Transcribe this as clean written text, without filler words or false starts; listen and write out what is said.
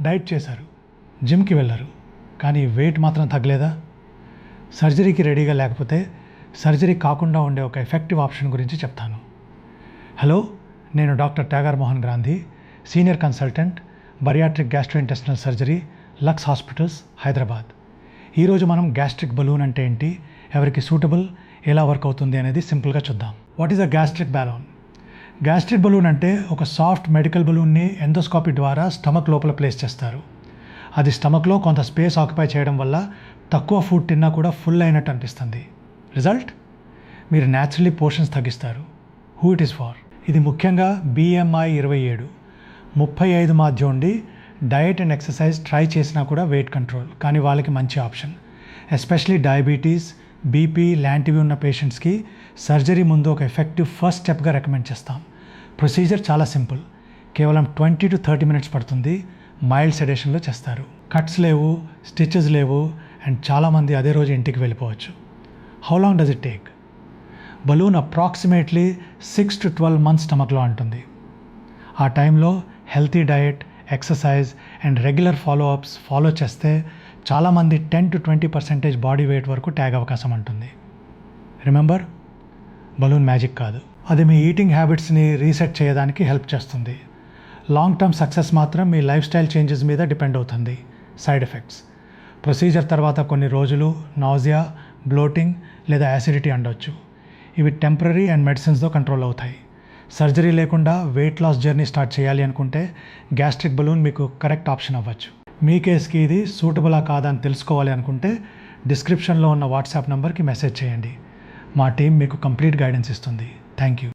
Diet చేశారు, జిమ్కి వెళ్ళారు, కానీ వెయిట్ మాత్రం తగ్గలేదా? సర్జరీకి రెడీగా లేకపోతే సర్జరీ కాకుండా ఉండే ఒక ఎఫెక్టివ్ ఆప్షన్ గురించి చెప్తాను. హలో, నేను డాక్టర్ ట్యాగర్ Mohan Gandhi, senior consultant, bariatric gastrointestinal surgery, Lux hospitals, Hyderabad. ఈరోజు మనం గ్యాస్ట్రిక్ బలూన్ అంటే ఏంటి, ఎవరికి సూటబుల్, ఎలా వర్క్ అవుతుంది అనేది సింపుల్గా చూద్దాం. What is a gastric balloon? Gastric balloon అంటే ఒక సాఫ్ట్ మెడికల్ బలూన్ని ఎండోస్కోపీ ద్వారా స్టమక్ లోపల ప్లేస్ చేస్తారు. అది స్టమక్లో కొంత స్పేస్ ఆక్యుపై చేయడం వల్ల తక్కువ ఫుడ్ తిన్నా కూడా ఫుల్ అయినట్టు అనిపిస్తుంది. రిజల్ట్, మీరు న్యాచురల్లీ పోర్షన్స్ తగ్గిస్తారు. Who it is for? ఇది ముఖ్యంగా BMI 27, 35 మధ్య ఉండి డయట్ అండ్ ఎక్సర్సైజ్ ట్రై చేసినా కూడా వెయిట్ కంట్రోల్ కానీ వాళ్ళకి మంచి ఆప్షన్. ఎస్పెషలీ డయాబెటీస్, BP లాంటివి ఉన్న పేషెంట్స్కి సర్జరీ ముందు ఒక ఎఫెక్టివ్ ఫస్ట్ స్టెప్గా రికమెండ్ చేస్తాం. ప్రొసీజర్ చాలా సింపుల్, కేవలం 20 to 30 minutes పడుతుంది. మైల్డ్ సెడేషన్లో చేస్తారు. కట్స్ లేవు, స్టిచెస్ లేవు, అండ్ చాలామంది అదే రోజు ఇంటికి వెళ్ళిపోవచ్చు. How long does it take? Balloon approximately 6 to 12 months స్టమక్లో ఉంటుంది. ఆ టైంలో healthy diet, exercise and regular follow చేస్తే చాలామంది 10 to 20% బాడీ వెయిట్ వరకు ట్యాగ్ అవకాశం ఉంటుంది. రిమెంబర్, బలూన్ మ్యాజిక్ కాదు, అది మీ ఈటింగ్ హ్యాబిట్స్ని రీసెట్ చేయడానికి హెల్ప్ చేస్తుంది. లాంగ్ టర్మ్ సక్సెస్ మాత్రం మీ లైఫ్ స్టైల్ చేంజెస్ మీద డిపెండ్ అవుతుంది. సైడ్ ఎఫెక్ట్స్: ప్రొసీజర్ తర్వాత కొన్ని రోజులు నాజియా, బ్లోటింగ్ లేదా యాసిడిటీ ఉండొచ్చు. ఇవి టెంపరీ అండ్ మెడిసిన్స్తో కంట్రోల్ అవుతాయి. సర్జరీ లేకుండా వెయిట్ లాస్ జర్నీ స్టార్ట్ చేయాలి అనుకుంటే గ్యాస్ట్రిక్ బలూన్ మీకు కరెక్ట్ ఆప్షన్ అవ్వచ్చు. మీ కేస్కి ఇది సూటబులా కాదా అని తెలుసుకోవాలి అనుకుంటే డిస్క్రిప్షన్లో ఉన్న వాట్సాప్ నెంబర్కి మెసేజ్ చేయండి. మా టీం మీకు కంప్లీట్ గైడెన్స్ ఇస్తుంది. Thank you.